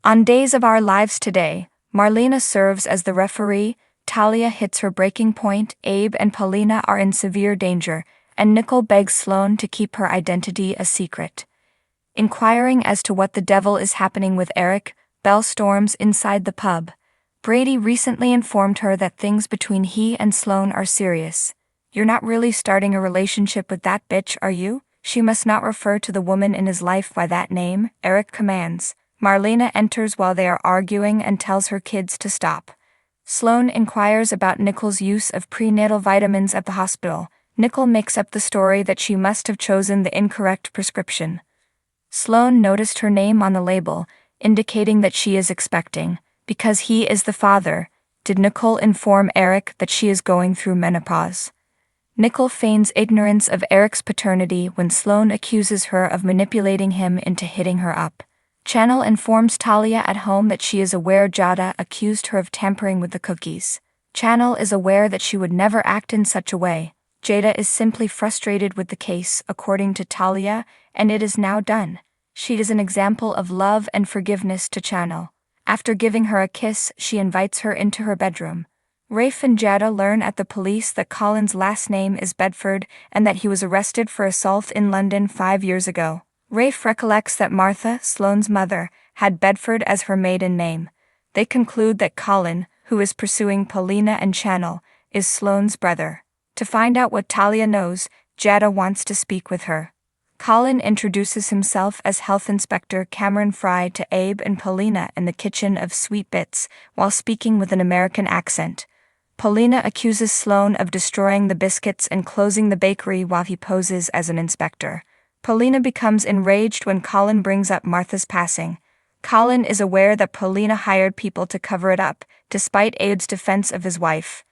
On Days of Our Lives Today, Marlena serves as the referee, Talia hits her breaking point, Abe and Paulina are in severe danger, and Nicole begs Sloane to keep her identity a secret. Inquiring as to what the devil is happening with Eric, Belle storms inside the pub. Brady recently informed her that things between he and Sloane are serious. "You're not really starting a relationship with that bitch, are you?" "She must not refer to the woman in his life by that name," Eric commands. Marlena enters while they are arguing and tells her kids to stop. Sloane inquires about Nicole's use of prenatal vitamins at the hospital. Nicole makes up the story that she must have chosen the incorrect prescription. Sloane noticed her name on the label, indicating that she is expecting. Because he is the father, did Nicole inform Eric that she is going through menopause? Nicole feigns ignorance of Eric's paternity when Sloane accuses her of manipulating him into hitting her up. Channel informs Talia at home that she is aware Jada accused her of tampering with the cookies. Channel is aware that she would never act in such a way. Jada is simply frustrated with the case, according to Talia, and it is now done. She is an example of love and forgiveness to Channel. After giving her a kiss, she invites her into her bedroom. Rafe and Jada learn at the police that Colin's last name is Bedford and that he was arrested for assault in London 5 years ago. Rafe recollects that Martha, Sloane's mother, had Bedford as her maiden name. They conclude that Colin, who is pursuing Paulina and Channel, is Sloane's brother. To find out what Talia knows, Jada wants to speak with her. Colin introduces himself as Health Inspector Cameron Fry to Abe and Paulina in the kitchen of Sweet Bits, while speaking with an American accent. Paulina accuses Sloane of destroying the biscuits and closing the bakery while he poses as an inspector. Paulina becomes enraged when Colin brings up Martha's passing. Colin is aware that Paulina hired people to cover it up, despite Abe's defense of his wife.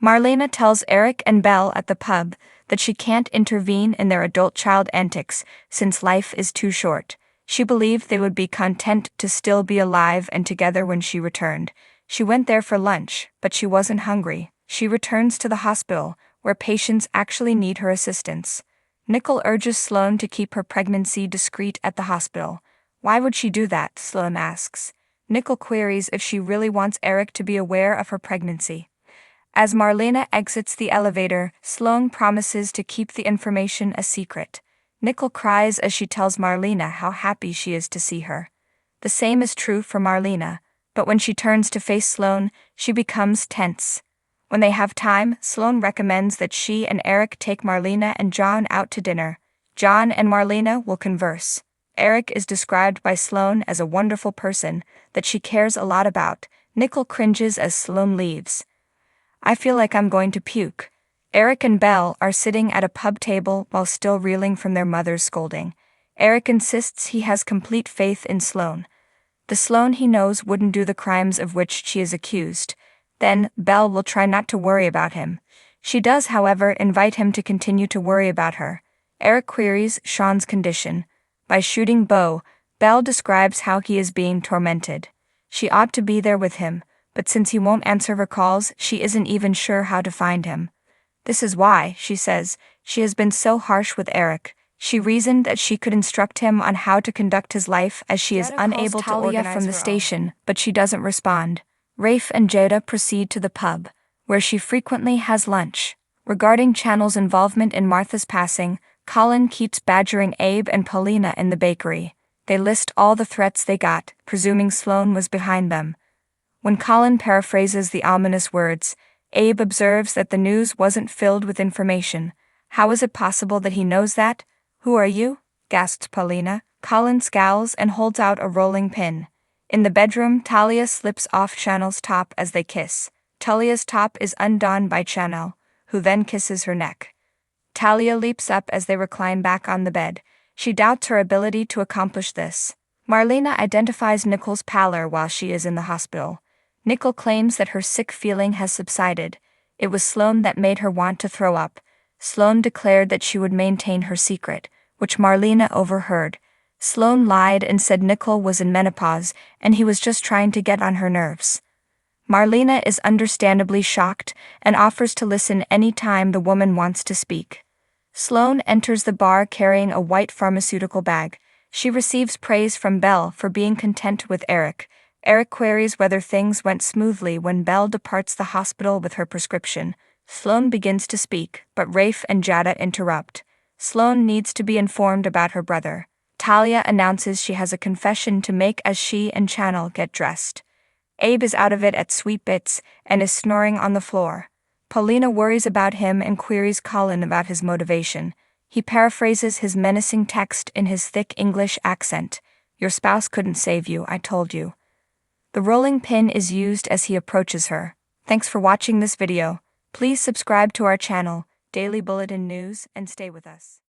Marlena tells Eric and Belle at the pub that she can't intervene in their adult-child antics since life is too short. She believed they would be content to still be alive and together when she returned. She went there for lunch, but she wasn't hungry. She returns to the hospital, where patients actually need her assistance. Nicole urges Sloane to keep her pregnancy discreet at the hospital. Why would she do that? Sloane asks. Nicole queries if she really wants Eric to be aware of her pregnancy. As Marlena exits the elevator, Sloane promises to keep the information a secret. Nicole cries as she tells Marlena how happy she is to see her. The same is true for Marlena, but when she turns to face Sloane, she becomes tense. When they have time, Sloane recommends that she and Eric take Marlena and John out to dinner. John and Marlena will converse. Eric is described by Sloane as a wonderful person that she cares a lot about. Nicole cringes as Sloane leaves. "I feel like I'm going to puke." Eric and Belle are sitting at a pub table while still reeling from their mother's scolding. Eric insists he has complete faith in Sloane. The Sloane he knows wouldn't do the crimes of which she is accused. Then, Belle will try not to worry about him. She does, however, invite him to continue to worry about her. Eric queries Sean's condition. By shooting Beau, Belle describes how he is being tormented. She ought to be there with him, but since he won't answer her calls, she isn't even sure how to find him. This is why, she says, she has been so harsh with Eric. She reasoned that she could instruct him on how to conduct his life as she is unable to organize from the station, but she doesn't respond. Rafe and Jada proceed to the pub, where she frequently has lunch. Regarding Channel's involvement in Martha's passing, Colin keeps badgering Abe and Paulina in the bakery. They list all the threats they got, presuming Sloane was behind them. When Colin paraphrases the ominous words, Abe observes that the news wasn't filled with information. "How is it possible that he knows that?" "Who are you?" gasps Paulina. Colin scowls and holds out a rolling pin. In the bedroom, Talia slips off Channel's top as they kiss. Talia's top is undone by Channel, who then kisses her neck. Talia leaps up as they recline back on the bed. She doubts her ability to accomplish this. Marlena identifies Nicole's pallor while she is in the hospital. Nicole claims that her sick feeling has subsided. It was Sloane that made her want to throw up. Sloane declared that she would maintain her secret, which Marlena overheard. Sloane lied and said Nicole was in menopause and he was just trying to get on her nerves. Marlena is understandably shocked and offers to listen any time the woman wants to speak. Sloane enters the bar carrying a white pharmaceutical bag. She receives praise from Belle for being content with Eric. Eric queries whether things went smoothly when Belle departs the hospital with her prescription. Sloane begins to speak, but Rafe and Jada interrupt. Sloane needs to be informed about her brother. Talia announces she has a confession to make as she and Channel get dressed. Abe is out of it at Sweet Bits and is snoring on the floor. Paulina worries about him and queries Colin about his motivation. He paraphrases his menacing text in his thick English accent. "Your spouse couldn't save you, I told you." The rolling pin is used as he approaches her. Thanks for watching this video. Please subscribe to our channel, Daily Bulletin News, and stay with us.